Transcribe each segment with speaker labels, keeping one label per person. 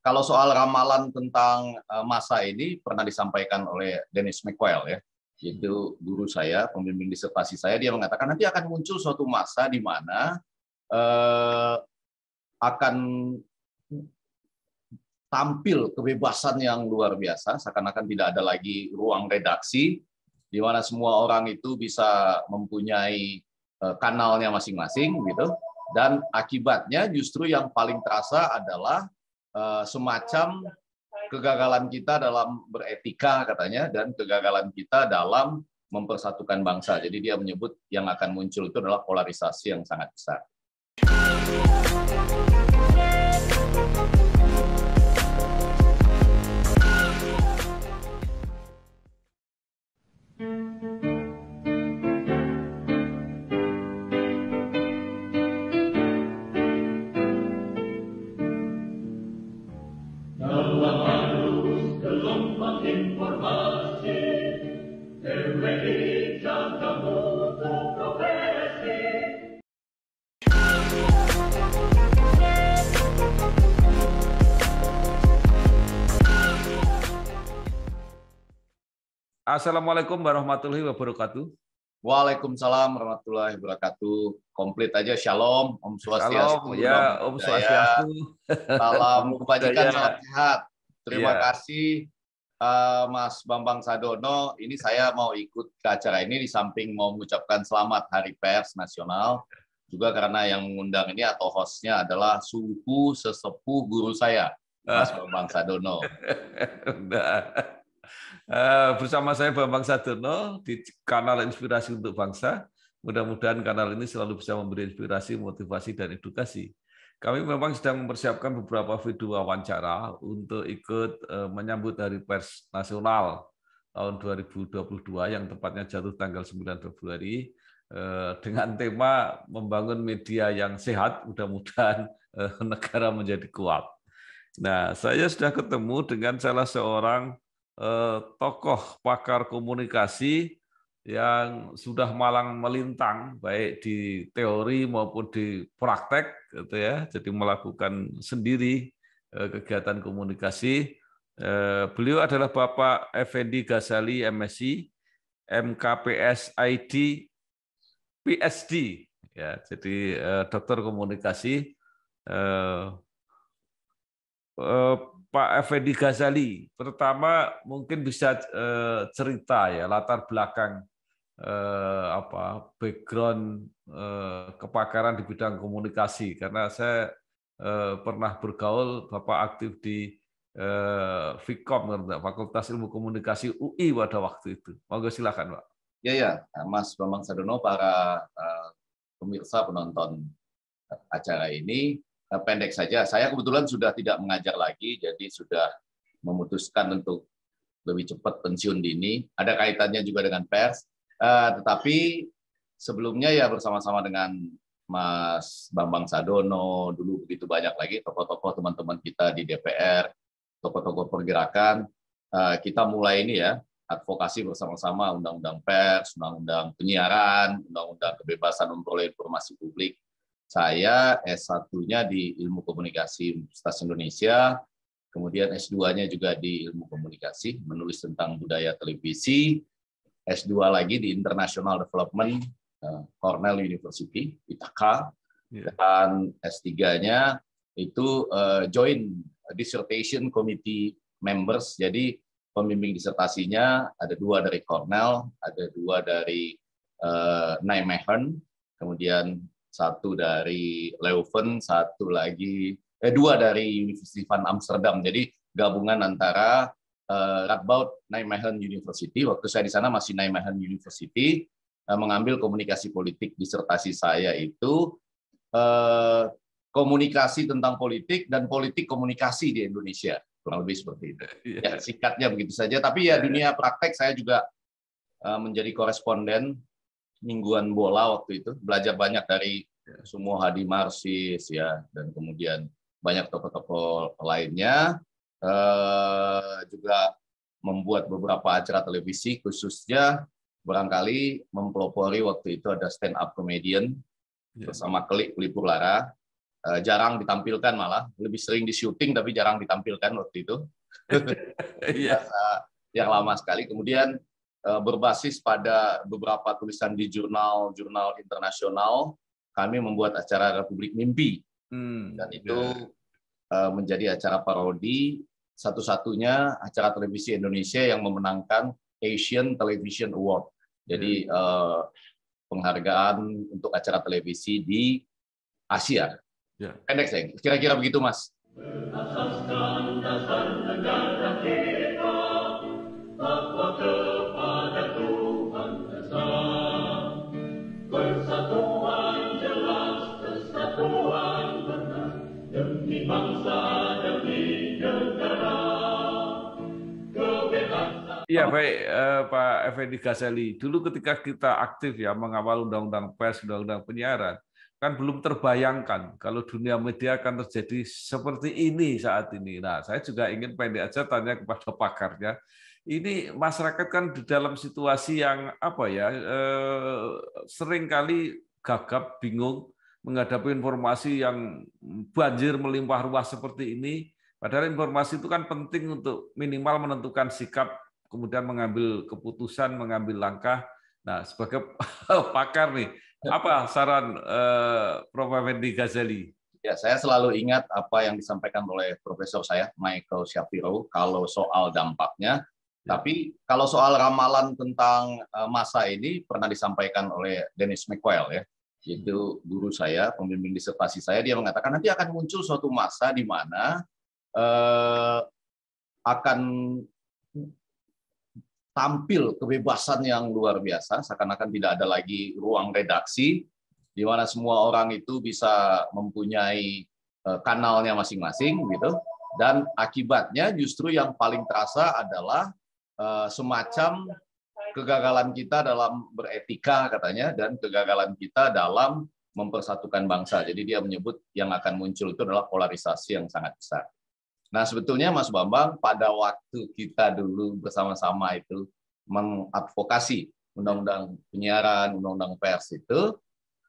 Speaker 1: kalau soal ramalan tentang masa ini pernah disampaikan oleh Dennis McQuail ya, yaitu guru saya, pembimbing disertasi saya, dia mengatakan nanti akan muncul suatu masa di mana akan tampil kebebasan yang luar biasa, seakan-akan tidak ada lagi ruang redaksi, di mana semua orang itu bisa mempunyai kanalnya masing-masing, gitu. Dan akibatnya justru yang paling terasa adalah semacam kegagalan kita dalam beretika katanya, dan kegagalan kita dalam mempersatukan bangsa. Jadi dia menyebut yang akan muncul itu adalah polarisasi yang sangat besar.
Speaker 2: Assalamualaikum warahmatullahi wabarakatuh.
Speaker 1: Waalaikumsalam warahmatullahi wabarakatuh. Komplit aja, shalom, Om Swastiastu.
Speaker 2: Shalom, ya Om Swastiastu.
Speaker 1: Salam kebajikan, salam sehat. Terima
Speaker 2: Ya.
Speaker 1: kasih Mas Bambang Sadono. Ini saya mau ikut ke acara ini di samping mau mengucapkan selamat Hari Pers Nasional. Juga karena yang mengundang ini atau hostnya adalah suhu sesepuh guru saya, Mas Bambang Sadono.
Speaker 2: Bersama saya Bambang Sadono di kanal Inspirasi untuk Bangsa. Mudah-mudahan kanal ini selalu bisa memberi inspirasi, motivasi, dan edukasi. Kami memang sedang mempersiapkan beberapa video wawancara untuk ikut menyambut Hari Pers Nasional tahun 2022 yang tepatnya jatuh tanggal 9 Februari dengan tema membangun media yang sehat, mudah-mudahan negara menjadi kuat. Nah, saya sudah ketemu dengan salah seorang tokoh pakar komunikasi yang sudah malang melintang baik di teori maupun di praktek, gitu ya. Jadi melakukan sendiri kegiatan komunikasi. Beliau adalah Bapak Effendi Ghazali, MSc, MKPS ID, PSD, ya. Jadi dokter komunikasi. Pak Effendi Ghazali, pertama mungkin bisa cerita ya latar belakang background kepakaran di bidang komunikasi, karena saya pernah bergaul, Bapak aktif di Vkom, Fakultas Ilmu Komunikasi UI pada waktu itu. Monggo silakan, Pak.
Speaker 1: Ya, Mas Bambang Sadono, para pemirsa penonton acara ini. Pendek saja, saya kebetulan sudah tidak mengajar lagi, jadi sudah memutuskan untuk lebih cepat pensiun dini. Ada kaitannya juga dengan pers, tetapi sebelumnya ya bersama-sama dengan Mas Bambang Sadono, dulu begitu banyak lagi tokoh-tokoh teman-teman kita di DPR, tokoh-tokoh pergerakan, kita mulai ini ya, advokasi bersama-sama undang-undang pers, undang-undang penyiaran, undang-undang kebebasan memperoleh informasi publik. Saya S1-nya di Ilmu Komunikasi Universitas Indonesia, kemudian S2-nya juga di Ilmu Komunikasi, menulis tentang budaya televisi, S2 lagi di International Development, Cornell University, ITHAK, dan S3-nya itu Joint Dissertation Committee Members, jadi pembimbing disertasinya ada 2 dari Cornell, ada 2 dari Nijmegen, kemudian 1 dari Leuven, 1 lagi 2 dari University van Amsterdam. Jadi gabungan antara Radboud Nijmegen University. Waktu saya di sana masih Nijmegen University, mengambil komunikasi politik. Disertasi saya itu komunikasi tentang politik dan politik komunikasi di Indonesia. Kurang lebih seperti itu. Ya, singkatnya begitu saja. Tapi ya dunia praktek saya juga menjadi koresponden mingguan bola waktu itu, belajar banyak dari Sumo Hadi Marsis ya, dan kemudian banyak tokoh-tokoh lainnya, juga membuat beberapa acara televisi, khususnya barangkali mempelopori waktu itu ada stand up comedian bersama Kelik Pelipur Lara, jarang ditampilkan, malah lebih sering di syuting tapi jarang ditampilkan waktu itu. Yang lama sekali. Kemudian berbasis pada beberapa tulisan di jurnal-jurnal internasional, kami membuat acara Republik Mimpi. Dan itu menjadi acara parodi, satu-satunya acara televisi Indonesia yang memenangkan Asian Television Award. Jadi penghargaan untuk acara televisi di Asia. Pendek saya, kira-kira begitu, Mas.
Speaker 3: Berasaskan dasar negara kita, takwa kepada Tuhan Esa. Persatuan jelas, kesatuan benar, demi bangsa, demi negara.
Speaker 2: Iya, baik Pak Effendi Ghazali. Dulu ketika kita aktif ya mengawal undang-undang pers, undang-undang penyiaran, kan belum terbayangkan kalau dunia media akan terjadi seperti ini saat ini. Nah, saya juga ingin pendek aja tanya kepada pakarnya. Ini masyarakat kan di dalam situasi yang apa ya, seringkali gagap, bingung menghadapi informasi yang banjir melimpah ruah seperti ini. Padahal informasi itu kan penting untuk minimal menentukan sikap, kemudian mengambil keputusan, mengambil langkah. Nah, sebagai pakar nih, apa saran Prof. Effendi Ghazali?
Speaker 1: Ya, saya selalu ingat apa yang disampaikan oleh profesor saya, Michael Shapiro, kalau soal dampaknya. Tapi kalau soal ramalan tentang masa ini pernah disampaikan oleh Dennis McQuail, ya, yaitu guru saya, pembimbing disertasi saya. Dia mengatakan nanti akan muncul suatu masa di mana akan tampil kebebasan yang luar biasa, seakan-akan tidak ada lagi ruang redaksi, di mana semua orang itu bisa mempunyai kanalnya masing-masing, gitu. Dan akibatnya justru yang paling terasa adalah semacam kegagalan kita dalam beretika, katanya, dan kegagalan kita dalam mempersatukan bangsa. Jadi dia menyebut yang akan muncul itu adalah polarisasi yang sangat besar. Nah, sebetulnya Mas Bambang, pada waktu kita dulu bersama-sama itu mengadvokasi undang-undang penyiaran, undang-undang pers itu,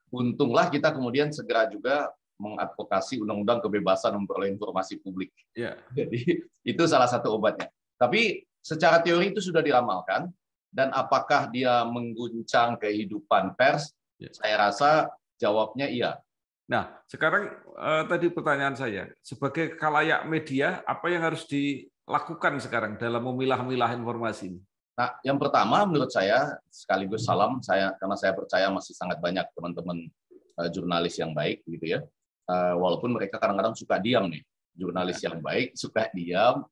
Speaker 1: untunglah kita kemudian segera juga mengadvokasi undang-undang kebebasan memperoleh informasi publik. Jadi itu salah satu obatnya. Tapi secara teori itu sudah diramalkan, dan apakah dia mengguncang kehidupan pers? Saya rasa jawabnya iya.
Speaker 2: Nah, sekarang tadi pertanyaan saya, sebagai khalayak media, apa yang harus dilakukan sekarang dalam memilah-milah informasi ini?
Speaker 1: Nah, yang pertama menurut saya, sekaligus salam saya, karena saya percaya masih sangat banyak teman-teman jurnalis yang baik, gitu ya. Walaupun mereka kadang-kadang suka diam nih, jurnalis yang baik suka diam,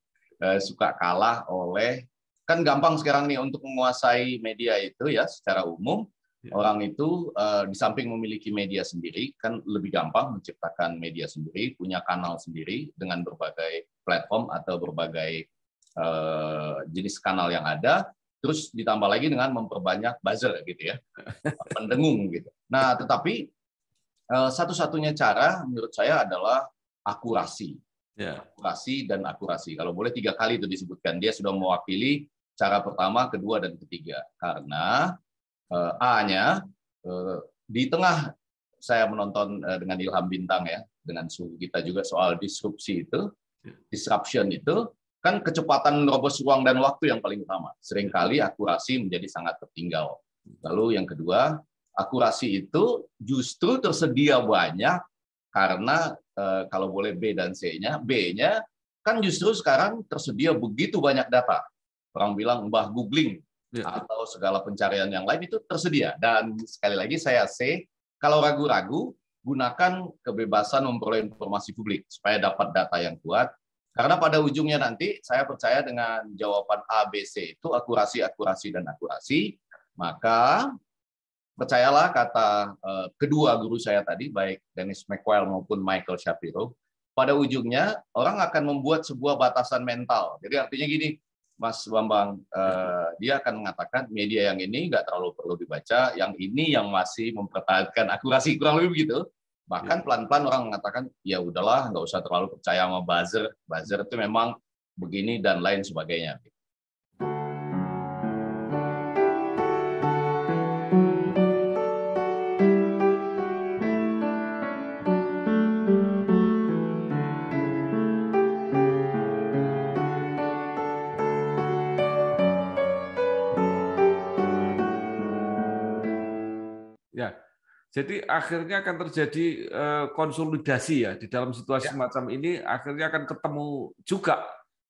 Speaker 1: suka kalah oleh, kan gampang sekarang nih untuk menguasai media itu ya secara umum. Orang itu di samping memiliki media sendiri, kan lebih gampang menciptakan media sendiri, punya kanal sendiri dengan berbagai platform atau berbagai jenis kanal yang ada, terus ditambah lagi dengan memperbanyak buzzer gitu ya, pendengung gitu. Nah, tetapi satu-satunya cara menurut saya adalah akurasi. Akurasi dan akurasi. Kalau boleh 3 kali itu disebutkan. Dia sudah mewakili cara pertama, kedua, dan ketiga. Karena A-nya, di tengah saya menonton dengan Ilham Bintang ya, dengan suhu kita juga soal disrupsi itu, disruption itu, kan kecepatan menerobos ruang dan waktu yang paling utama. Seringkali akurasi menjadi sangat tertinggal. Lalu yang kedua, akurasi itu justru tersedia banyak karena kalau boleh B dan C-nya, B-nya kan justru sekarang tersedia begitu banyak data. Orang bilang mbah googling, atau segala pencarian yang lain itu tersedia. Dan sekali lagi saya say, kalau ragu-ragu, gunakan kebebasan memperoleh informasi publik supaya dapat data yang kuat. Karena pada ujungnya nanti saya percaya dengan jawaban A, B, C itu akurasi, akurasi, dan akurasi, maka percayalah kata kedua guru saya tadi, baik Dennis McQuail maupun Michael Shapiro, pada ujungnya orang akan membuat sebuah batasan mental. Jadi artinya gini, Mas Bambang, dia akan mengatakan media yang ini nggak terlalu perlu dibaca, yang ini yang masih mempertahankan akurasi, kurang lebih begitu. Bahkan pelan-pelan orang mengatakan, ya udahlah, nggak usah terlalu percaya sama buzzer. Buzzer itu memang begini dan lain sebagainya.
Speaker 2: Jadi akhirnya akan terjadi konsolidasi ya di dalam situasi semacam ini, akhirnya akan ketemu juga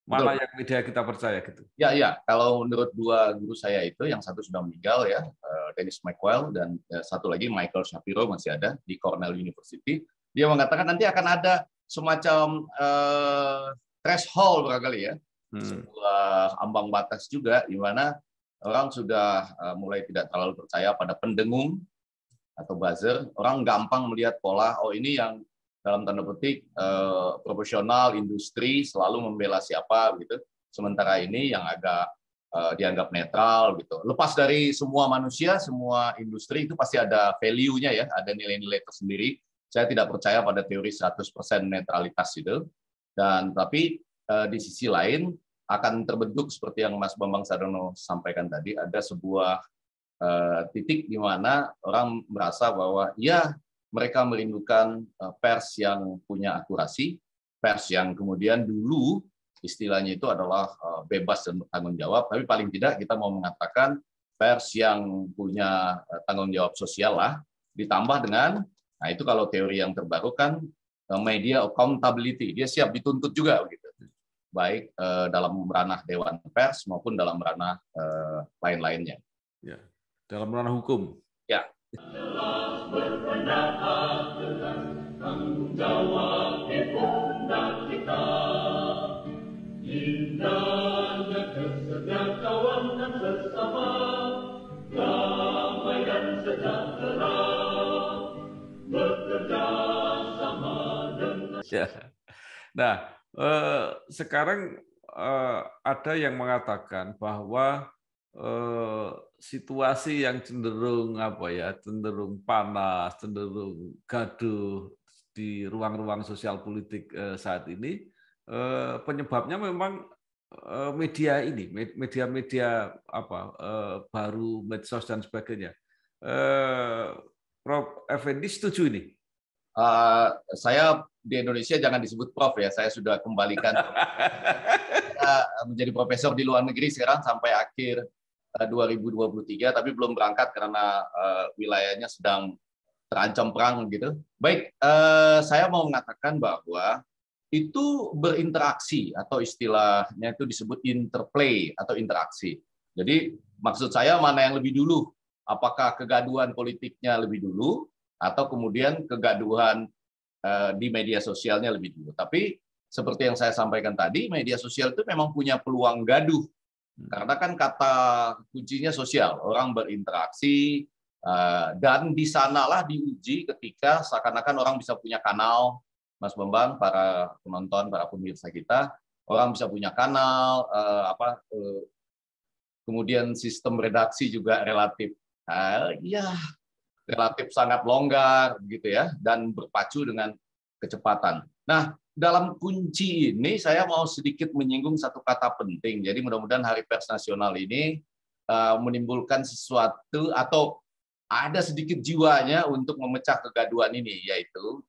Speaker 2: mana
Speaker 1: Betul.
Speaker 2: yang media kita percaya gitu.
Speaker 1: Ya, ya. Kalau menurut dua guru saya itu, yang satu sudah meninggal ya, Dennis McWell, dan satu lagi Michael Shapiro masih ada di Cornell University. Dia mengatakan nanti akan ada semacam threshold barangkali ya, sebuah ambang batas juga, di mana orang sudah mulai tidak terlalu percaya pada pendengung atau buzzer. Orang gampang melihat pola, oh ini yang dalam tanda petik profesional, industri selalu membela siapa gitu. Sementara ini yang agak dianggap netral gitu. Lepas dari semua manusia, semua industri itu pasti ada value-nya ya, ada nilai-nilai tersendiri. Saya tidak percaya pada teori 100% netralitas itu. Dan tapi di sisi lain akan terbentuk seperti yang Mas Bambang Sadono sampaikan tadi, ada sebuah titik di mana orang merasa bahwa ya mereka merindukan pers yang punya akurasi, pers yang kemudian dulu istilahnya itu adalah bebas dan bertanggung jawab, tapi paling tidak kita mau mengatakan pers yang punya tanggung jawab sosial lah, ditambah dengan, nah itu kalau teori yang terbaru kan media accountability, dia siap dituntut juga begitu, baik dalam ranah dewan pers maupun dalam ranah lain-lainnya.
Speaker 2: Ya, dalam ranah hukum.
Speaker 1: Ya.
Speaker 3: Jelas berpendapat dengan tanggung jawab di pundak kita. Indahnya kesejahteraan sesama, damai dan sejahtera, bekerja sama dengan.
Speaker 2: Ya. Nah, sekarang ada yang mengatakan bahwa situasi yang cenderung cenderung panas, cenderung gaduh di ruang-ruang sosial politik saat ini, penyebabnya memang media ini, media-media baru, medsos dan sebagainya. Prof. Effendi setuju ini?
Speaker 1: Saya di Indonesia jangan disebut Prof ya, saya sudah kembalikan menjadi profesor di luar negeri sekarang sampai akhir 2023, tapi belum berangkat karena wilayahnya sedang terancam perang gitu. Baik, saya mau mengatakan bahwa itu berinteraksi atau istilahnya itu disebut interplay atau interaksi. Jadi maksud saya mana yang lebih dulu? Apakah kegaduhan politiknya lebih dulu atau kemudian kegaduhan di media sosialnya lebih dulu? Tapi seperti yang saya sampaikan tadi, media sosial itu memang punya peluang gaduh. Karena kan kata kuncinya sosial, orang berinteraksi, dan di sanalah diuji ketika seakan-akan orang bisa punya kanal, Mas Bambang, para penonton, para pemirsa kita, orang bisa punya kanal, kemudian sistem redaksi juga relatif, relatif sangat longgar, gitu ya, dan berpacu dengan kecepatan. Nah, dalam kunci ini saya mau sedikit menyinggung satu kata penting. Jadi mudah-mudahan Hari Pers Nasional ini menimbulkan sesuatu atau ada sedikit jiwanya untuk memecah kegaduhan ini, yaitu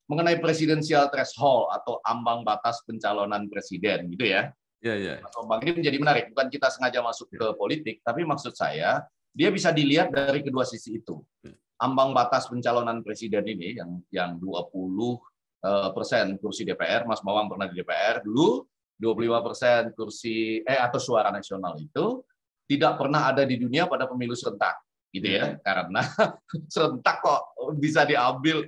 Speaker 1: mengenai presidensial threshold atau ambang batas pencalonan presiden, gitu ya.
Speaker 2: Ya.
Speaker 1: Mas Bambang, ini menjadi menarik. Bukan kita sengaja masuk ke politik, tapi maksud saya dia bisa dilihat dari kedua sisi itu. Ambang batas pencalonan presiden ini yang 20% kursi DPR, Mas Bambang pernah di DPR dulu, 25% kursi atau suara nasional itu tidak pernah ada di dunia pada pemilu serentak, gitu ya, karena serentak kok bisa diambil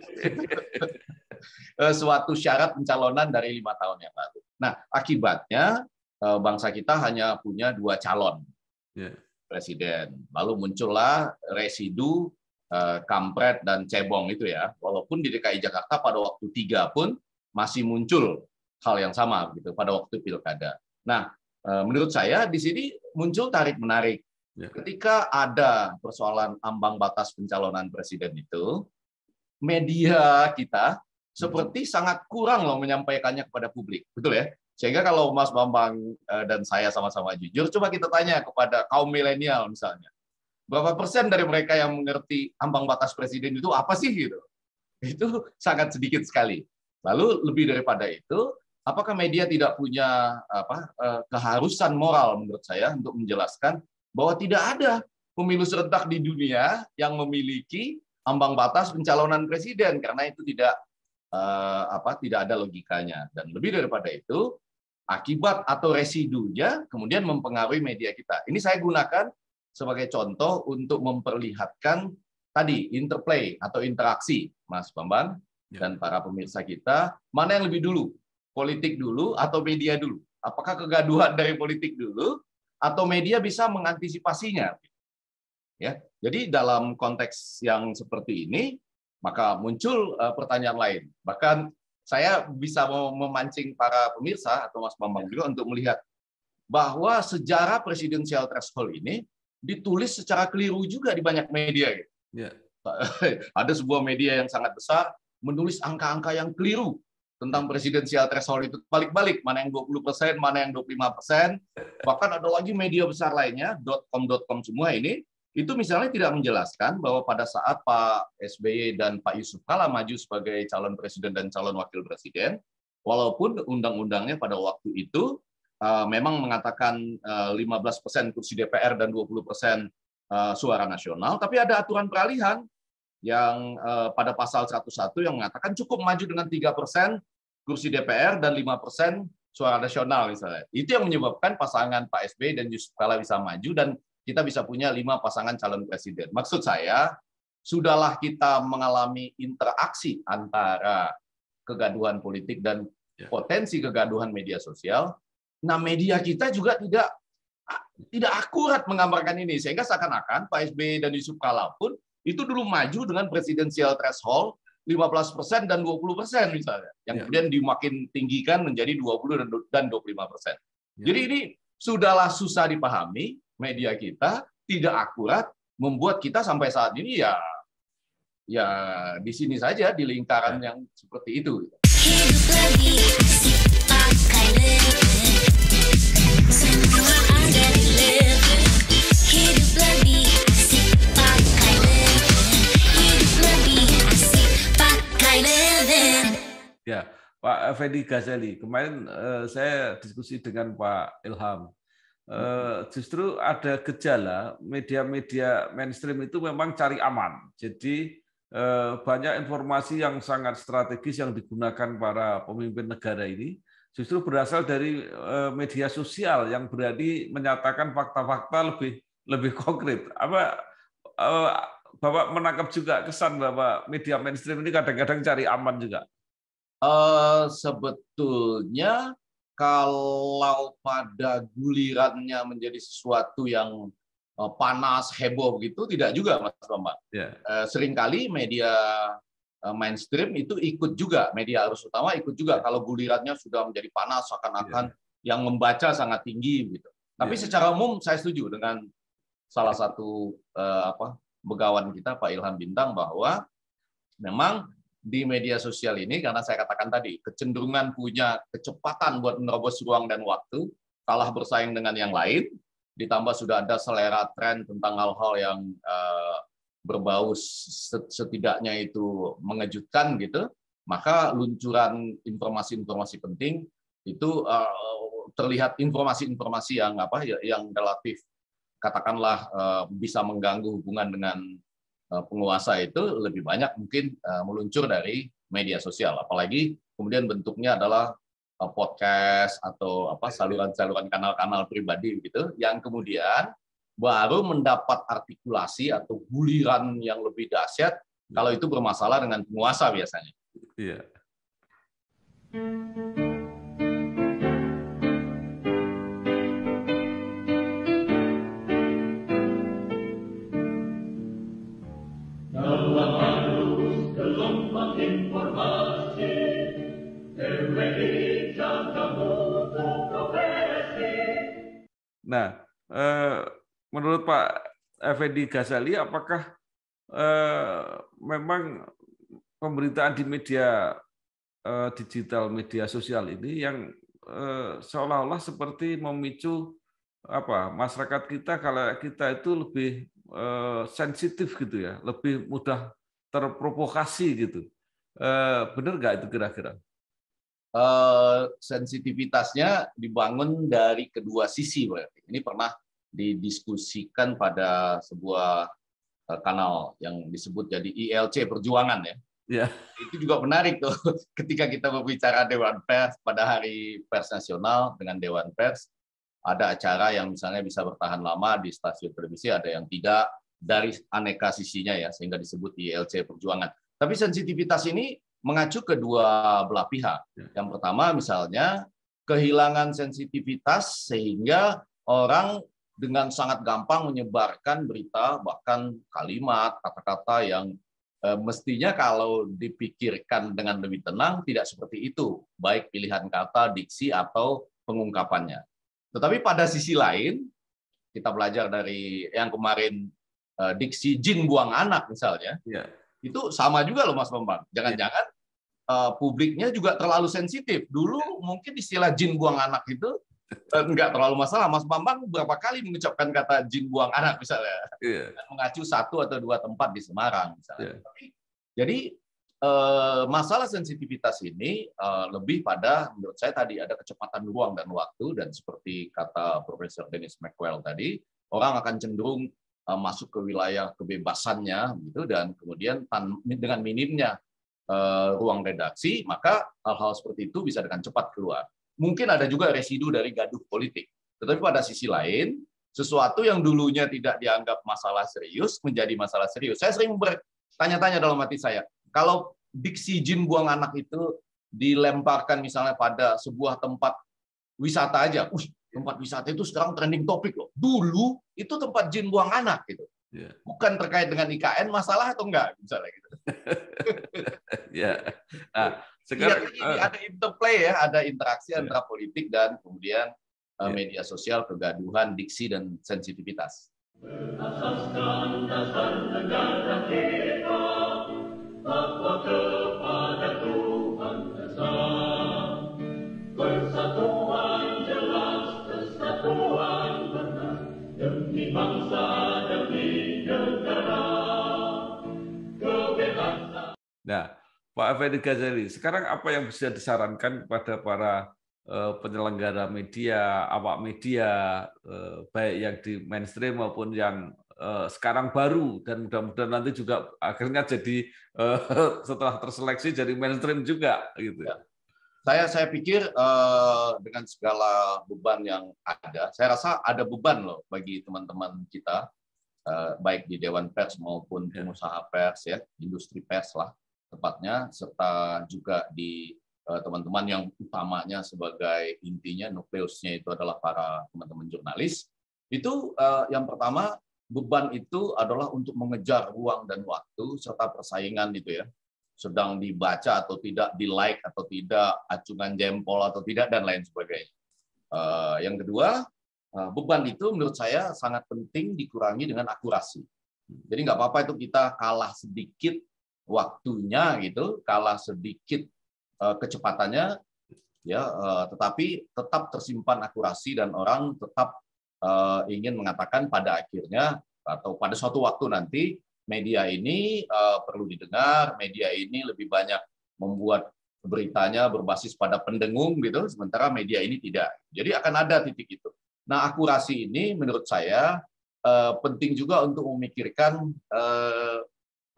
Speaker 1: suatu syarat pencalonan dari 5 tahun yang lalu. Nah, akibatnya bangsa kita hanya punya 2 calon presiden, lalu muncullah residu kampret dan cebong itu ya, walaupun di DKI Jakarta pada waktu 3 pun masih muncul hal yang sama gitu pada waktu pilkada. Nah, menurut saya di sini muncul tarik-menarik. Ketika ada persoalan ambang batas pencalonan presiden itu, media kita seperti sangat kurang loh menyampaikannya kepada publik, betul ya? Sehingga kalau Mas Bambang dan saya sama-sama jujur, coba kita tanya kepada kaum milenial misalnya. Berapa persen dari mereka yang mengerti ambang batas presiden itu apa sih gitu? Itu sangat sedikit sekali. Lalu lebih daripada itu, apakah media tidak punya keharusan moral menurut saya untuk menjelaskan bahwa tidak ada pemilu serentak di dunia yang memiliki ambang batas pencalonan presiden karena itu tidak tidak ada logikanya. Dan lebih daripada itu, akibat atau residunya kemudian mempengaruhi media kita. Ini saya gunakan sebagai contoh untuk memperlihatkan tadi interplay atau interaksi, Mas Bambang dan para pemirsa kita, mana yang lebih dulu, politik dulu atau media dulu? Apakah kegaduhan dari politik dulu atau media bisa mengantisipasinya? Ya, jadi dalam konteks yang seperti ini, maka muncul pertanyaan lain. Bahkan saya bisa memancing para pemirsa atau Mas Bambang juga untuk melihat bahwa sejarah presidensial threshold ini ditulis secara keliru juga di banyak media.
Speaker 2: Yeah.
Speaker 1: Ada sebuah media yang sangat besar menulis angka-angka yang keliru tentang presidensial threshold itu balik-balik, mana yang 20%, mana yang 25%. Bahkan ada lagi media besar lainnya, .com semua ini, itu misalnya tidak menjelaskan bahwa pada saat Pak SBY dan Pak Yusuf Kala maju sebagai calon presiden dan calon wakil presiden, walaupun undang-undangnya pada waktu itu memang mengatakan 15% kursi DPR dan 20% suara nasional, tapi ada aturan peralihan yang pada pasal 101 yang mengatakan cukup maju dengan 3% kursi DPR dan 5% suara nasional misalnya. Itu yang menyebabkan pasangan Pak SBY dan Yusuf Kala bisa maju dan kita bisa punya 5 pasangan calon presiden. Maksud saya, sudahlah kita mengalami interaksi antara kegaduhan politik dan potensi kegaduhan media sosial. Nah, media kita juga tidak akurat menggambarkan ini, sehingga seakan-akan Pak SBY dan Yusuf Kala pun itu dulu maju dengan presidensial threshold 15% dan 20% misalnya, yang kemudian dimakin tinggikan menjadi 20 dan 25%. Jadi ini sudahlah susah dipahami. Media kita tidak akurat, membuat kita sampai saat ini ya di sini saja di lingkaran yang seperti itu.
Speaker 4: Hidup lagi asik pakai lebih, semua ada di lebih. Hidup lebih asik pakai lebih, hidup lebih asik pakai lebih.
Speaker 2: Ya, Pak Effendi Ghazali, kemarin saya diskusi dengan Pak Ilham. Justru ada gejala media-media mainstream itu memang cari aman. Jadi banyak informasi yang sangat strategis yang digunakan para pemimpin negara ini justru berasal dari media sosial yang berani menyatakan fakta-fakta lebih konkret. Bapak menangkap juga kesan bahwa media mainstream ini kadang-kadang cari aman juga?
Speaker 1: Sebetulnya kalau pada gulirannya menjadi sesuatu yang panas, heboh begitu, tidak juga, Mas Bambang. Seringkali media mainstream itu ikut juga, media arus utama ikut juga kalau gulirannya sudah menjadi panas, seakan-akan yang membaca sangat tinggi gitu. Tapi secara umum saya setuju dengan salah satu begawan kita, Pak Ilham Bintang, bahwa memang di media sosial ini, karena saya katakan tadi, kecenderungan punya kecepatan buat menerobos ruang dan waktu, kalah bersaing dengan yang lain, ditambah sudah ada selera tren tentang hal-hal yang berbau setidaknya itu mengejutkan gitu, maka luncuran informasi-informasi penting itu terlihat informasi-informasi yang relatif katakanlah bisa mengganggu hubungan dengan penguasa itu lebih banyak mungkin meluncur dari media sosial, apalagi kemudian bentuknya adalah podcast atau saluran-saluran kanal-kanal pribadi gitu, yang kemudian baru mendapat artikulasi atau guliran yang lebih dahsyat kalau itu bermasalah dengan penguasa biasanya.
Speaker 2: Iya.
Speaker 3: Dalam arus gelombang informasi, TWI jaga mutu profesi.
Speaker 2: Nah, menurut Pak Effendi Ghazali, apakah memang pemberitaan di media digital, media sosial ini yang seolah-olah seperti memicu masyarakat kita, kalau kita itu lebih sensitif gitu ya, lebih mudah terprovokasi gitu. Benar nggak itu kira-kira?
Speaker 1: Sensitivitasnya dibangun dari kedua sisi berarti. Ini pernah didiskusikan pada sebuah kanal yang disebut jadi ILC Perjuangan ya.
Speaker 2: Ya.
Speaker 1: Itu juga menarik tuh ketika kita berbicara Dewan Pers pada Hari Pers Nasional dengan Dewan Pers, ada acara yang misalnya bisa bertahan lama di stasiun televisi, ada yang tidak, dari aneka sisinya ya, sehingga disebut ILC Perjuangan. Tapi sensitivitas ini mengacu kedua belah pihak. Yang pertama misalnya kehilangan sensitivitas sehingga orang dengan sangat gampang menyebarkan berita, bahkan kalimat, kata-kata yang mestinya kalau dipikirkan dengan lebih tenang tidak seperti itu, baik pilihan kata, diksi, atau pengungkapannya. Tetapi pada sisi lain, kita belajar dari yang kemarin diksi jin buang anak misalnya, itu sama juga loh Mas Bambang. Jangan-jangan publiknya juga terlalu sensitif. Dulu mungkin istilah jin buang anak itu enggak terlalu masalah. Mas Bambang berapa kali mengucapkan kata jin buang anak misalnya, mengacu 1 atau 2 tempat di Semarang misalnya. Jadi masalah sensitivitas ini lebih pada, menurut saya tadi, ada kecepatan ruang dan waktu, dan seperti kata Profesor Dennis McQuell tadi, orang akan cenderung masuk ke wilayah kebebasannya gitu, dan kemudian dengan minimnya ruang redaksi, maka hal-hal seperti itu bisa dengan cepat keluar. Mungkin ada juga residu dari gaduh politik. Tetapi pada sisi lain, sesuatu yang dulunya tidak dianggap masalah serius menjadi masalah serius. Saya sering bertanya-tanya dalam hati saya, kalau diksi jin buang anak itu dilemparkan misalnya pada sebuah tempat wisata aja, tempat wisata itu sekarang trending topik loh. Dulu itu tempat jin buang anak gitu. Bukan terkait dengan IKN, masalah atau enggak misalnya gitu.
Speaker 2: Ya. Nah, sekarang
Speaker 1: ini ada interplay ya, ada interaksi antara politik dan kemudian media sosial, kegaduhan, diksi, dan sensitivitas.
Speaker 3: Berasaskan dasar negara kita, bahwa kepada Tuhan Esa, persatuan jelas, kesatuan benar, demi bangsa, demi negara, kebebasan.
Speaker 2: Nah, Pak Effendi Ghazali, sekarang apa yang bisa disarankan kepada para penyelenggara media, awak media, baik yang di mainstream maupun yang sekarang baru, dan mudah-mudahan nanti juga akhirnya jadi setelah terseleksi jadi mainstream juga, gitu.
Speaker 1: Ya. Saya pikir dengan segala beban yang ada, saya rasa ada beban loh bagi teman-teman kita, baik di Dewan Pers maupun pengusaha pers ya, industri pers lah tepatnya, serta juga di teman-teman yang utamanya sebagai intinya nukleusnya itu adalah para teman-teman jurnalis. Itu yang pertama, beban itu adalah untuk mengejar ruang dan waktu serta persaingan itu ya, sedang dibaca atau tidak, di like atau tidak, acungan jempol atau tidak, dan lain sebagainya. Yang kedua, beban itu menurut saya sangat penting dikurangi dengan akurasi. Jadi nggak apa-apa itu kita kalah sedikit waktunya gitu, kalah sedikit kecepatannya, ya, tetapi tetap tersimpan akurasi dan orang tetap ingin mengatakan pada akhirnya atau pada suatu waktu nanti media ini perlu didengar, media ini lebih banyak membuat beritanya berbasis pada pendengung gitu, sementara media ini tidak. Jadi akan ada titik itu. Nah, akurasi ini menurut saya penting juga untuk memikirkan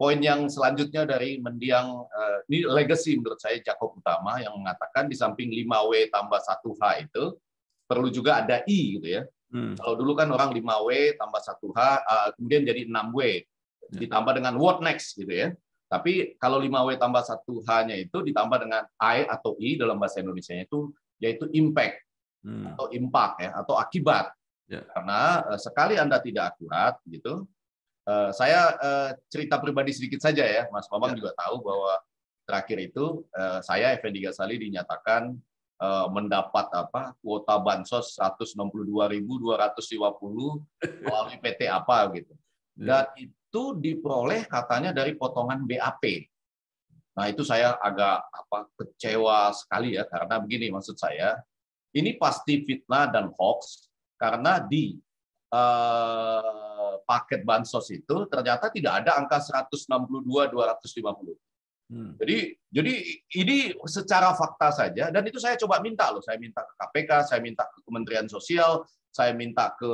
Speaker 1: poin yang selanjutnya dari mendiang, ini legacy menurut saya Jakob Utama yang mengatakan di samping 5W tambah 1H itu perlu juga ada I gitu ya. Kalau dulu kan orang 5W tambah 1H, kemudian jadi 6W, ditambah dengan what next gitu ya. Tapi kalau 5W tambah 1H-nya itu ditambah dengan I atau I dalam bahasa Indonesia itu, yaitu impact atau impact ya, atau akibat. Karena sekali Anda tidak akurat gitu, saya cerita pribadi sedikit saja ya, Mas Bambang juga tahu bahwa terakhir itu saya Effendi Ghazali dinyatakan mendapat kuota bansos 162.250 melalui PT apa gitu. Dan itu diperoleh katanya dari potongan BAP. Nah, itu saya agak kecewa sekali ya, karena begini maksud saya, ini pasti fitnah dan hoax karena di paket bansos itu ternyata tidak ada angka 162.250. Jadi ini secara fakta saja, dan itu saya coba minta loh, saya minta ke KPK, saya minta ke Kementerian Sosial, saya minta ke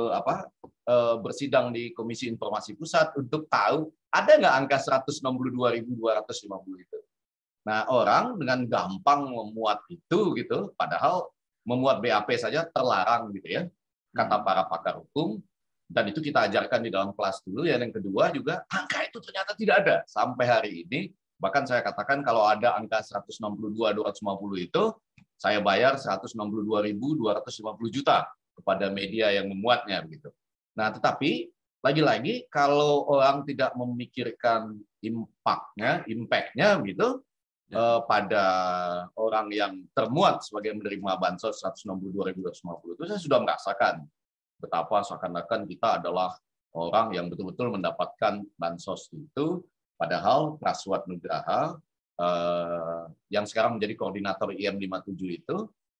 Speaker 1: bersidang di Komisi Informasi Pusat untuk tahu ada nggak angka 162.250 itu. Nah, orang dengan gampang memuat itu gitu, padahal memuat BAP saja terlarang gitu ya, kata para pakar hukum. Dan itu kita ajarkan di dalam kelas dulu ya. Yang kedua juga angka itu ternyata tidak ada sampai hari ini. Bahkan saya katakan kalau ada angka 162.250 itu, saya bayar 162.250 juta kepada media yang memuatnya begitu. Nah, tetapi lagi-lagi kalau orang tidak memikirkan impact-nya begitu pada orang yang termuat sebagai menerima bansos 162.250 itu, saya sudah merasakan betapa seakan-akan kita adalah orang yang betul-betul mendapatkan bansos itu. Padahal Praswat Nugraha yang sekarang menjadi koordinator IM57 itu,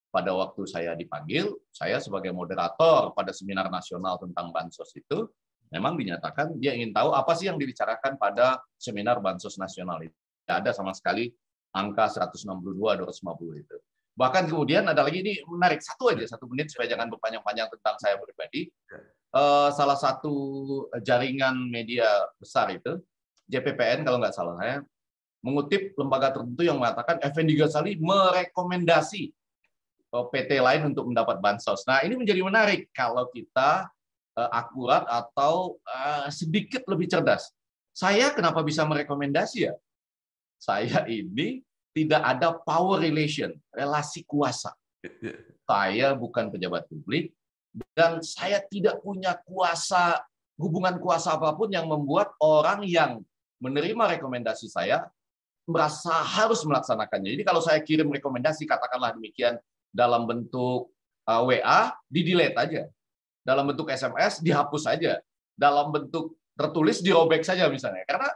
Speaker 1: pada waktu saya dipanggil, saya sebagai moderator pada seminar nasional tentang bansos itu, memang dinyatakan dia ingin tahu apa sih yang dibicarakan pada seminar bansos nasional itu. Tidak ada sama sekali angka 162.250 itu. Bahkan kemudian ada lagi, ini menarik, satu menit supaya jangan berpanjang-panjang tentang saya pribadi. Salah satu jaringan media besar itu, JPPN kalau nggak salah saya, mengutip lembaga tertentu yang mengatakan Effendi Ghazali merekomendasi PT lain untuk mendapat bansos. Nah, ini menjadi menarik kalau kita akurat atau sedikit lebih cerdas. Saya kenapa bisa merekomendasi ya? Saya ini tidak ada power relation, relasi kuasa. Saya bukan pejabat publik, dan saya tidak punya hubungan kuasa apapun yang membuat orang yang menerima rekomendasi saya merasa harus melaksanakannya. Jadi kalau saya kirim rekomendasi, katakanlah demikian, dalam bentuk WA, di-delete aja. Dalam bentuk SMS, dihapus saja. Dalam bentuk tertulis, dirobek saja misalnya. Karena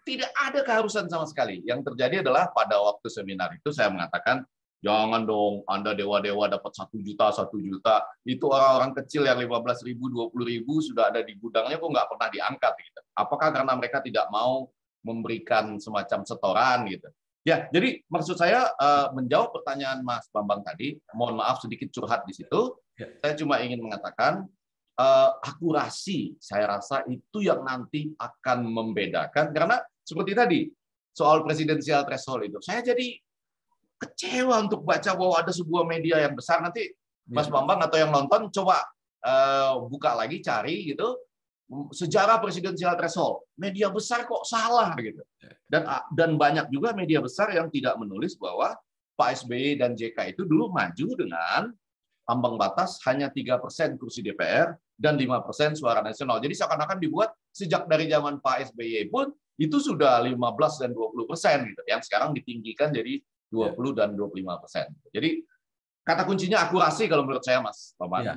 Speaker 1: tidak ada keharusan sama sekali. Yang terjadi adalah pada waktu seminar itu saya mengatakan, jangan dong, Anda dewa-dewa dapat 1 juta, 1 juta. Itu orang-orang kecil yang 15.000, 20.000 sudah ada di gudangnya, kok nggak pernah diangkat. Gitu. Apakah karena mereka tidak mau memberikan semacam setoran gitu? Ya, jadi maksud saya menjawab pertanyaan Mas Bambang tadi, mohon maaf sedikit curhat di situ. Saya cuma ingin mengatakan akurasi, saya rasa itu yang nanti akan membedakan. Karena seperti tadi, soal presidensial threshold itu, saya jadi kecewa untuk baca bahwa ada sebuah media yang besar. Nanti Mas Bambang atau yang nonton coba buka lagi, cari gitu, sejarah presidensial threshold. Media besar kok salah gitu. Dan banyak juga media besar yang tidak menulis bahwa Pak SBY dan JK itu dulu maju dengan ambang batas hanya 3% kursi DPR dan 5% suara nasional. Jadi seakan-akan dibuat sejak dari zaman Pak SBY pun itu sudah 15 dan 20% gitu. Yang sekarang ditinggikan jadi 20 dan 25%. Jadi kata kuncinya akurasi kalau menurut saya, Mas Bambang.
Speaker 2: Ya.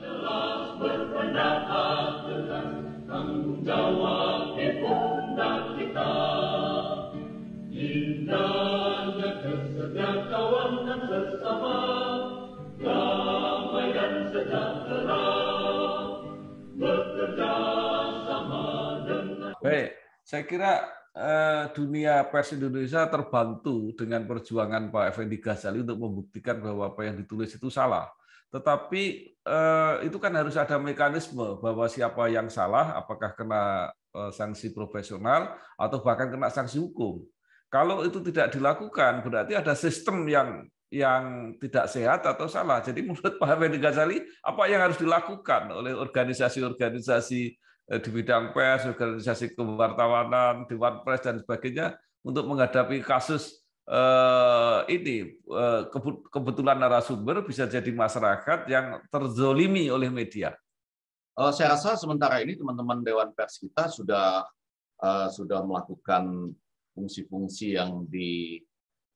Speaker 3: Jelas berpendapat dengan tanggung jawab di pundak kita. Indahnya kesetiaan kawanan sesama, damai dan sejahtera, bekerja sama dengan.
Speaker 2: Baik, saya kira dunia pers Indonesia terbantu dengan perjuangan Pak Effendi Ghazali untuk membuktikan bahwa apa yang ditulis itu salah. Tetapi itu kan harus ada mekanisme bahwa siapa yang salah, apakah kena sanksi profesional atau bahkan kena sanksi hukum. Kalau itu tidak dilakukan, berarti ada sistem yang tidak sehat atau salah. Jadi menurut Pak Effendi Ghazali, apa yang harus dilakukan oleh organisasi-organisasi di bidang pers, organisasi kewartawanan, Dewan Pers dan sebagainya untuk menghadapi kasus ini, kebetulan narasumber bisa jadi masyarakat yang terzolimi oleh media?
Speaker 1: Saya rasa sementara ini teman-teman Dewan Pers kita sudah melakukan fungsi-fungsi yang dihadapi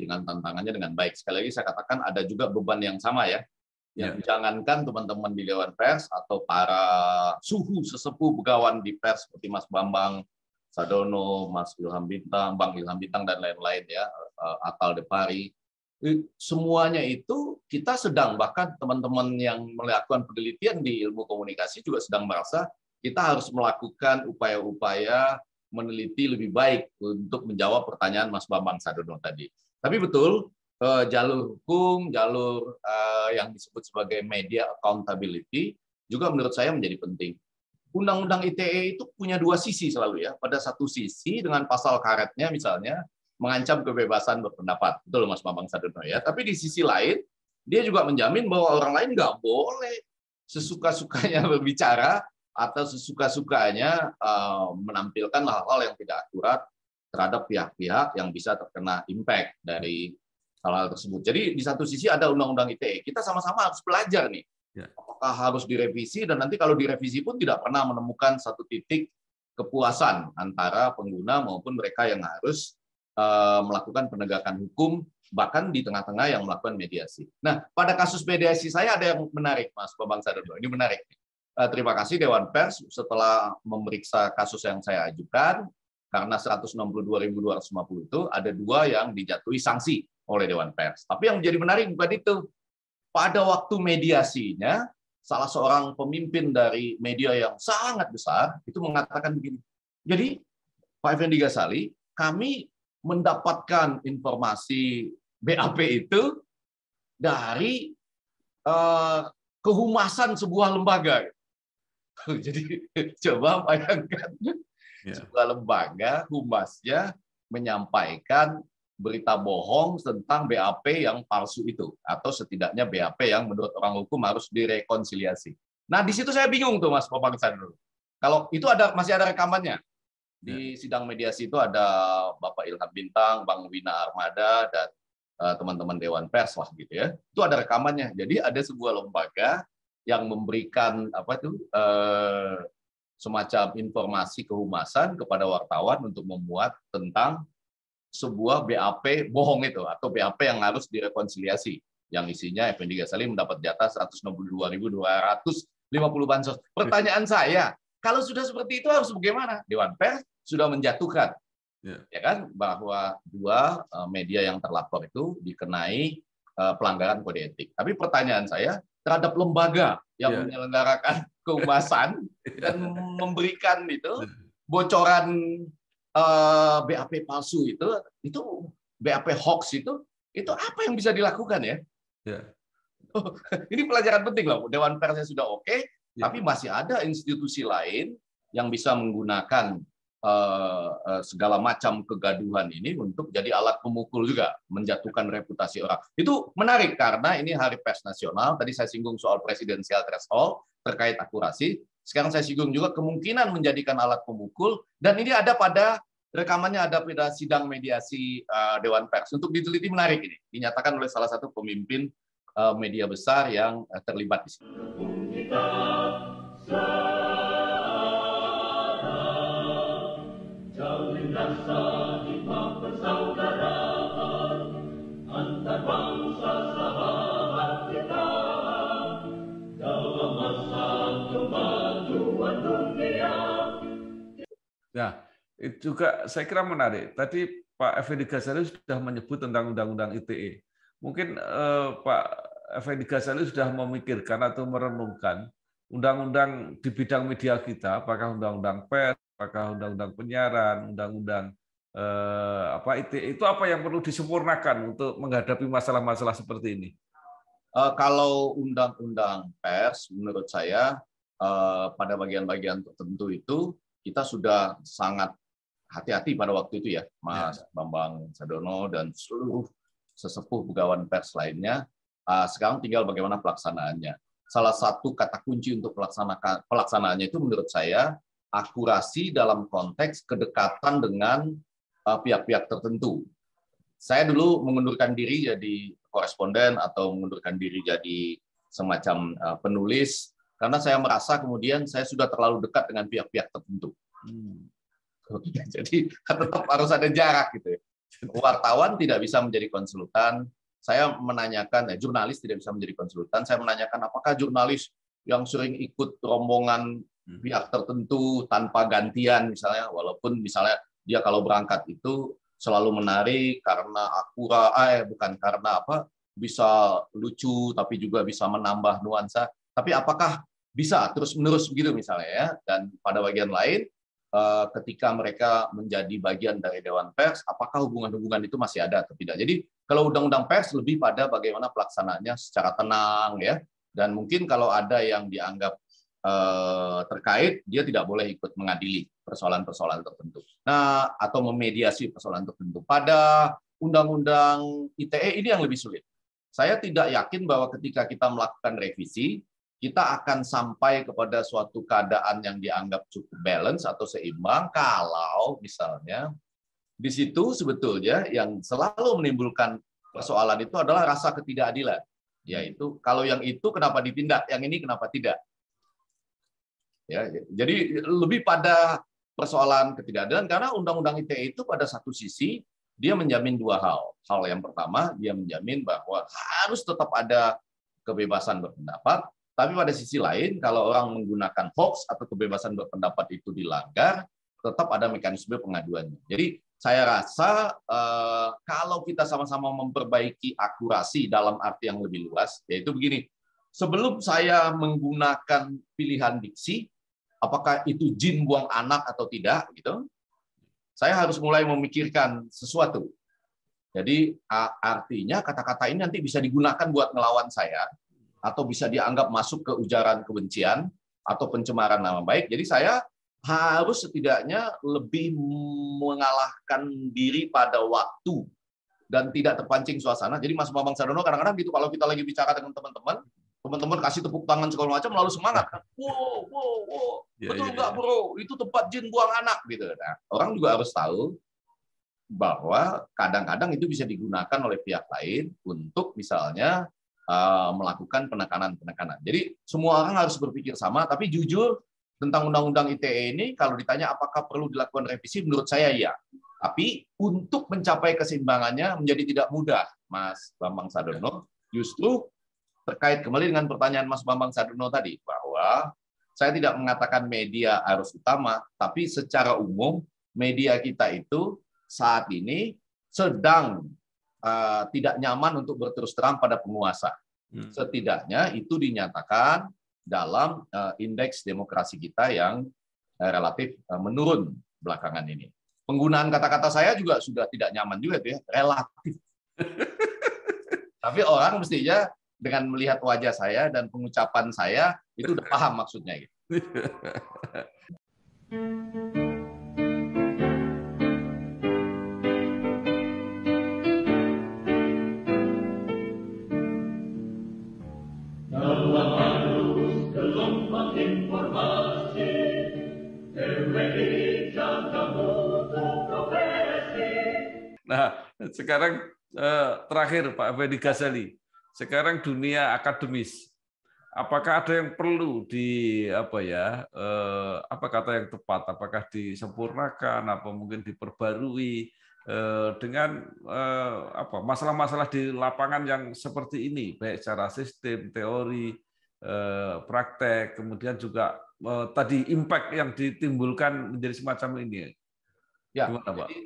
Speaker 1: dengan tantangannya dengan baik. Sekali lagi saya katakan ada juga beban yang sama ya. Yang jangankan teman-teman di Dewan Pers atau para sesepuh begawan di pers seperti Mas Bambang Sadono, Mas Ilham Bintang, Bang Ilham Bintang dan lain-lain ya, Atal Depari. Semuanya itu kita sedang, bahkan teman-teman yang melakukan penelitian di ilmu komunikasi juga sedang merasa kita harus melakukan upaya-upaya meneliti lebih baik untuk menjawab pertanyaan Mas Bambang Sadono tadi. Tapi betul, jalur hukum, jalur yang disebut sebagai media accountability juga menurut saya menjadi penting. Undang-undang ITE itu punya dua sisi selalu ya. Pada satu sisi dengan pasal karetnya misalnya mengancam kebebasan berpendapat. Betul Mas Bambang Sadono ya. Tapi di sisi lain dia juga menjamin bahwa orang lain nggak boleh sesuka-sukanya berbicara atau sesuka-sukanya menampilkan hal-hal yang tidak akurat terhadap pihak-pihak yang bisa terkena impact dari hal-hal tersebut. Jadi di satu sisi ada undang-undang ITE. Kita sama-sama harus belajar nih. Apakah harus direvisi, dan nanti kalau direvisi pun tidak pernah menemukan satu titik kepuasan antara pengguna maupun mereka yang harus melakukan penegakan hukum, bahkan di tengah-tengah yang melakukan mediasi. Nah, pada kasus mediasi saya ada yang menarik, Mas Bambang Sadono. Ini menarik. Terima kasih Dewan Pers setelah memeriksa kasus yang saya ajukan, karena 162.250 itu ada 2 yang dijatuhi sanksi oleh Dewan Pers. Tapi yang menjadi menarik bukan itu. Pada waktu mediasinya, salah seorang pemimpin dari media yang sangat besar itu mengatakan begini. Jadi, Pak Effendi Ghazali, kami mendapatkan informasi BAP itu dari kehumasan sebuah lembaga. Jadi coba bayangkan sebuah lembaga humasnya menyampaikan berita bohong tentang BAP yang palsu itu, atau setidaknya BAP yang menurut orang hukum harus direkonsiliasi. Nah di situ saya bingung tuh Mas Bambang Sadono. Kalau itu masih ada rekamannya. Di sidang mediasi itu ada Bapak Ilham Bintang, Bang Wina Armada, dan teman-teman Dewan Pers lah gitu ya. Itu ada rekamannya. Jadi ada sebuah lembaga yang memberikan semacam informasi kehumasan kepada wartawan untuk memuat tentang sebuah BAP bohong itu, atau BAP yang harus direkonsiliasi, yang isinya Effendi Ghazali mendapat jatah 162.250 bansos. Pertanyaan saya, kalau sudah seperti itu harus bagaimana? Dewan Pers sudah menjatuhkan, ya kan, bahwa 2 media yang terlapor itu dikenai pelanggaran kode etik. Tapi pertanyaan saya terhadap lembaga yang menyelenggarakan kehumasan dan memberikan itu bocoran BAP palsu itu BAP hoax itu apa yang bisa dilakukan ya? Ini pelajaran penting loh. Dewan Persnya sudah oke, tapi masih ada institusi lain yang bisa menggunakan segala macam kegaduhan ini untuk jadi alat pemukul juga, menjatuhkan reputasi orang. Itu menarik karena ini Hari Pers Nasional. Tadi saya singgung soal presidensial threshold terkait akurasi. Sekarang saya singgung juga kemungkinan menjadikan alat pemukul, dan ini ada pada rekamannya, ada pada sidang mediasi Dewan Pers. Untuk diteliti menarik ini, dinyatakan oleh salah satu pemimpin media besar yang terlibat di sini.
Speaker 2: Ya, itu juga saya kira menarik. Tadi Pak Effendi Ghazali sudah menyebut tentang Undang-Undang ITE. Mungkin Pak Effendi Ghazali sudah memikirkan atau merenungkan undang-undang di bidang media kita, apakah Undang-Undang Pers, apakah Undang-Undang Penyiaran, Undang-Undang ITE, itu apa yang perlu disempurnakan untuk menghadapi masalah-masalah seperti ini?
Speaker 1: Kalau Undang-Undang Pers, menurut saya pada bagian-bagian tertentu itu kita sudah sangat hati-hati pada waktu itu ya, Mas Bambang Sadono dan seluruh sesepuh pegawai pers lainnya. Sekarang tinggal bagaimana pelaksanaannya. Salah satu kata kunci untuk pelaksanaannya itu menurut saya akurasi dalam konteks kedekatan dengan pihak-pihak tertentu. Saya dulu mengundurkan diri jadi koresponden atau mengundurkan diri jadi semacam penulis karena saya merasa kemudian saya sudah terlalu dekat dengan pihak-pihak tertentu. Jadi tetap harus ada jarak gitu ya. Wartawan tidak bisa menjadi konsultan. Saya menanyakan, jurnalis tidak bisa menjadi konsultan. Saya menanyakan apakah jurnalis yang sering ikut rombongan pihak tertentu tanpa gantian misalnya, walaupun misalnya dia kalau berangkat itu selalu menarik karena bukan karena bisa lucu tapi juga bisa menambah nuansa. Tapi apakah bisa terus-menerus begitu misalnya ya? Dan pada bagian lain ketika mereka menjadi bagian dari Dewan Pers, apakah hubungan-hubungan itu masih ada atau tidak. Jadi kalau undang-undang pers lebih pada bagaimana pelaksanaannya secara tenang, ya. Dan mungkin kalau ada yang dianggap terkait, dia tidak boleh ikut mengadili persoalan-persoalan tertentu. Nah, atau memediasi persoalan tertentu. Pada undang-undang ITE ini yang lebih sulit. Saya tidak yakin bahwa ketika kita melakukan revisi, kita akan sampai kepada suatu keadaan yang dianggap cukup balance atau seimbang kalau misalnya di situ sebetulnya yang selalu menimbulkan persoalan itu adalah rasa ketidakadilan. Yaitu kalau yang itu kenapa ditindak, yang ini kenapa tidak. Ya, jadi lebih pada persoalan ketidakadilan karena undang-undang ITE itu pada satu sisi dia menjamin dua hal. Hal yang pertama, dia menjamin bahwa harus tetap ada kebebasan berpendapat. Tapi pada sisi lain, kalau orang menggunakan hoax atau kebebasan berpendapat itu dilanggar, tetap ada mekanisme pengaduannya. Jadi saya rasa kalau kita sama-sama memperbaiki akurasi dalam arti yang lebih luas, yaitu begini, sebelum saya menggunakan pilihan diksi, apakah itu jin buang anak atau tidak, gitu, saya harus mulai memikirkan sesuatu. Jadi artinya kata-kata ini nanti bisa digunakan buat ngelawan saya, atau bisa dianggap masuk ke ujaran kebencian atau pencemaran nama baik. Jadi saya harus setidaknya lebih mengalahkan diri pada waktu dan tidak terpancing suasana. Jadi Mas Bambang Sadono kadang-kadang gitu, kalau kita lagi bicara dengan teman-teman kasih tepuk tangan segala macam, lalu semangat. Wow, betul nggak bro? Itu tempat jin buang anak gitu. Nah, orang juga harus tahu bahwa kadang-kadang itu bisa digunakan oleh pihak lain untuk misalnya melakukan penekanan. Jadi semua orang harus berpikir sama, tapi jujur tentang Undang-Undang ITE ini kalau ditanya apakah perlu dilakukan revisi, menurut saya ya. Tapi untuk mencapai keseimbangannya menjadi tidak mudah, Mas Bambang Sadono. Justru terkait kembali dengan pertanyaan Mas Bambang Sadono tadi, bahwa saya tidak mengatakan media harus utama, tapi secara umum media kita itu saat ini sedang tidak nyaman untuk berterus terang pada penguasa. Setidaknya itu dinyatakan dalam indeks demokrasi kita yang relatif menurun belakangan ini. Penggunaan kata-kata saya juga sudah tidak nyaman juga itu ya, relatif. Tapi orang mestinya dengan melihat wajah saya dan pengucapan saya itu udah paham maksudnya gitu.
Speaker 3: Dalam arus gelombang informasi, TWI jaga mutu profesi.
Speaker 2: Nah, sekarang terakhir Pak Effendi Ghazali. Sekarang dunia akademis. Apakah ada yang perlu apa kata yang tepat? Apakah disempurnakan, apa mungkin diperbarui dengan masalah-masalah di lapangan yang seperti ini, baik secara sistem, teori, praktek, kemudian juga tadi impact yang ditimbulkan menjadi semacam ini.
Speaker 1: Ya,
Speaker 2: gimana, Pak?
Speaker 1: Jadi,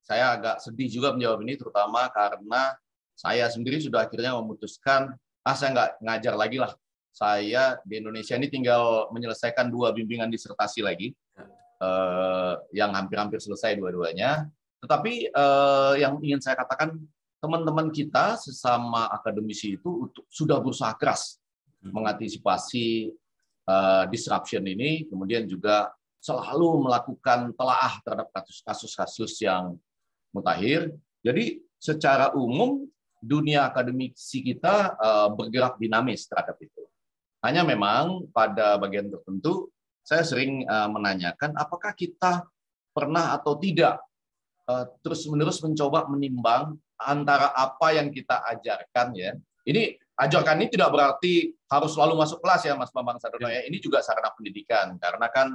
Speaker 1: saya agak sedih juga menjawab ini, terutama karena saya sendiri sudah akhirnya memutuskan, saya nggak ngajar lagi lah. Saya di Indonesia ini tinggal menyelesaikan 2 bimbingan disertasi lagi, yang hampir-hampir selesai dua-duanya. Tetapi yang ingin saya katakan, teman-teman kita sesama akademisi itu sudah berusaha keras mengantisipasi disruption ini, kemudian juga selalu melakukan telaah terhadap kasus-kasus yang mutakhir. Jadi secara umum dunia akademisi kita bergerak dinamis terhadap itu. Hanya memang pada bagian tertentu saya sering menanyakan apakah kita pernah atau tidak terus-menerus mencoba menimbang antara apa yang kita ajarkan ya. Ini ajarkan ini tidak berarti harus selalu masuk kelas ya Mas Bambang Sadono ya. Ini juga sarana pendidikan karena kan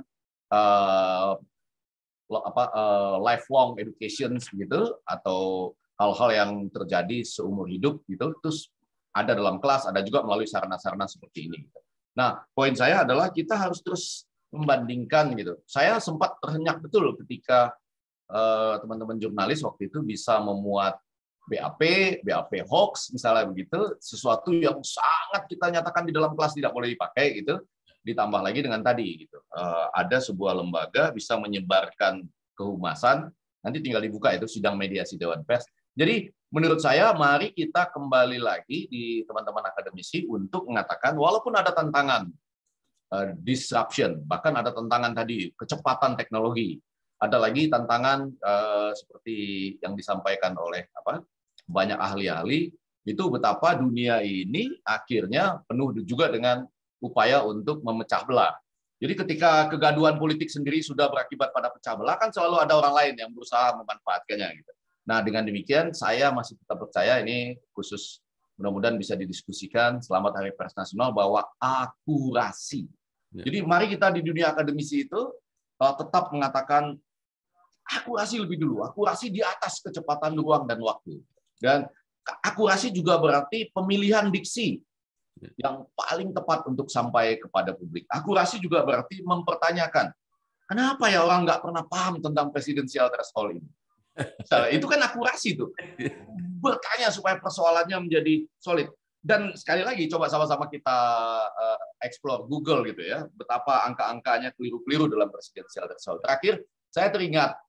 Speaker 1: lifelong education gitu atau hal-hal yang terjadi seumur hidup gitu terus ada dalam kelas, ada juga melalui sarana-sarana seperti ini. Nah, poin saya adalah kita harus terus membandingkan gitu. Saya sempat terhenyak betul ketika teman-teman jurnalis waktu itu bisa memuat BAP hoax misalnya begitu, sesuatu yang sangat kita nyatakan di dalam kelas tidak boleh dipakai gitu. ditambah lagi dengan tadi gitu. Ada sebuah lembaga bisa menyebarkan kehumasan, nanti tinggal dibuka itu sidang mediasi Dewan Pers. Jadi menurut saya mari kita kembali lagi di teman-teman akademisi untuk mengatakan walaupun ada tantangan disruption, bahkan ada tantangan tadi kecepatan teknologi, ada lagi tantangan seperti yang disampaikan oleh banyak ahli-ahli, itu betapa dunia ini akhirnya penuh juga dengan upaya untuk memecah belah. Jadi ketika kegaduhan politik sendiri sudah berakibat pada pecah belah, kan selalu ada orang lain yang berusaha memanfaatkannya. Gitu. Nah, dengan demikian saya masih tetap percaya ini khusus mudah-mudahan bisa didiskusikan selamat Hari Pers Nasional bahwa akurasi. Jadi mari kita di dunia akademisi itu tetap mengatakan akurasi lebih dulu, akurasi di atas kecepatan ruang dan waktu. Dan akurasi juga berarti pemilihan diksi yang paling tepat untuk sampai kepada publik. Akurasi juga berarti mempertanyakan, kenapa ya orang nggak pernah paham tentang presidensial threshold ini? Itu kan akurasi tuh. Bertanya supaya persoalannya menjadi solid. Dan sekali lagi coba sama-sama kita explore Google gitu ya, betapa angka-angkanya keliru-keliru dalam presidensial threshold. Terakhir, saya teringat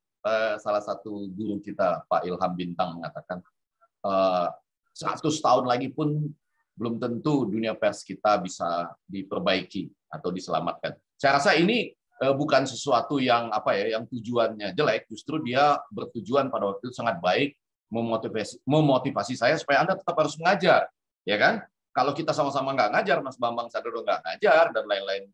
Speaker 1: salah satu guru kita, Pak Ilham Bintang, mengatakan 100 tahun lagi pun belum tentu dunia pers kita bisa diperbaiki atau diselamatkan. Saya rasa ini bukan sesuatu yang yang tujuannya jelek, justru dia bertujuan pada waktu itu sangat baik, memotivasi saya supaya Anda tetap harus mengajar, ya kan? Kalau kita sama-sama nggak ngajar, Mas Bambang Sadono nggak ngajar dan lain-lain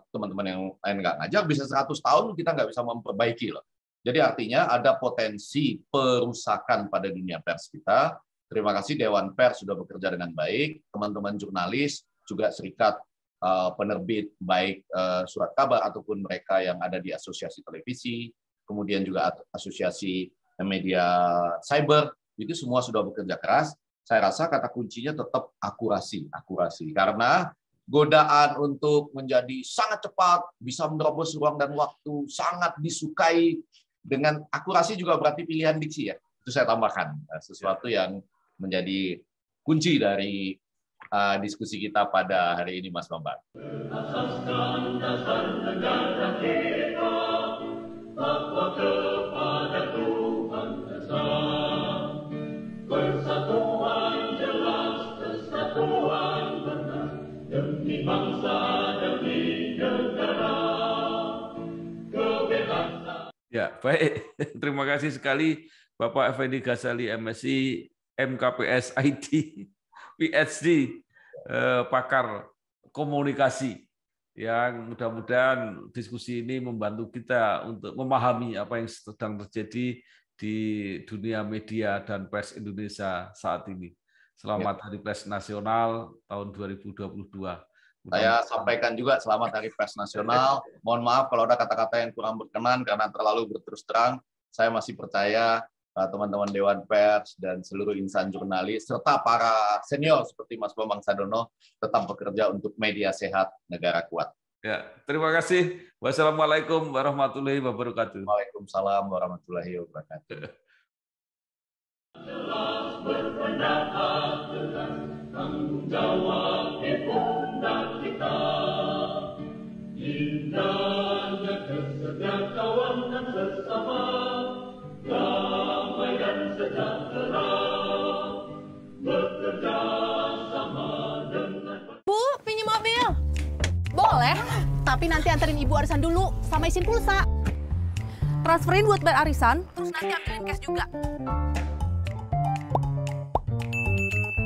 Speaker 1: teman-teman yang lain nggak ngajar, bisa 100 tahun kita nggak bisa memperbaiki loh. Jadi artinya ada potensi perusakan pada dunia pers kita. Terima kasih Dewan Pers sudah bekerja dengan baik, teman-teman jurnalis, juga serikat penerbit, baik surat kabar ataupun mereka yang ada di asosiasi televisi, kemudian juga asosiasi media cyber, itu semua sudah bekerja keras. Saya rasa kata kuncinya tetap akurasi. Karena godaan untuk menjadi sangat cepat, bisa menerobos ruang dan waktu, sangat disukai. Dengan akurasi juga berarti pilihan diksi ya. Itu saya tambahkan, sesuatu yang menjadi kunci dari diskusi kita pada hari ini, Mas Bambang.
Speaker 3: Asaskan dasar negara kita, takwa kepada Tuhan Esa. Persatuan jelas, kesatuan benar, demi bangsa, demi negara. Kebebasan.
Speaker 2: Ya, baik. Terima kasih sekali Bapak Effendi Ghazali, MSI, MKPS IT, PhD, pakar komunikasi, yang mudah-mudahan diskusi ini membantu kita untuk memahami apa yang sedang terjadi di dunia media dan pers Indonesia saat ini. Selamat Hari Pers Nasional tahun 2022.
Speaker 1: Saya sampaikan juga selamat Hari Pers Nasional. Mohon maaf kalau ada kata-kata yang kurang berkenan karena terlalu berterus terang. Saya masih percaya teman-teman Dewan Pers dan seluruh insan jurnalis serta para senior seperti Mas Bambang Sadono tetap bekerja untuk media sehat, negara kuat.
Speaker 2: Ya, terima kasih. Wassalamualaikum warahmatullahi wabarakatuh.
Speaker 1: Waalaikumsalam warahmatullahi wabarakatuh.
Speaker 3: Jelas berpendapat dengan tanggung jawab di pundak kita. Indahnya kesejahteraan sesama, damai dan sejahtera, bekerja sama dengan.
Speaker 5: Bu, pinjam mobil. Boleh, tapi nanti anterin ibu arisan dulu sama isin pulsa. Transferin buat bayar arisan, terus nanti ambilin cash juga.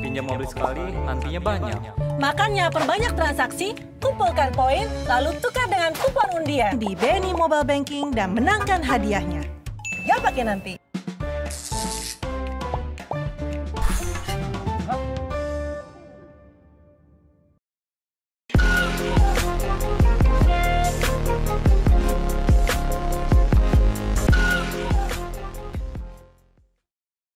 Speaker 6: Pinjam mobil sekali, nantinya banyak.
Speaker 7: Makanya perbanyak transaksi, kumpulkan poin, lalu tukar dengan kupon undian di BNI Mobile Banking dan menangkan hadiahnya. Ya pakai nanti.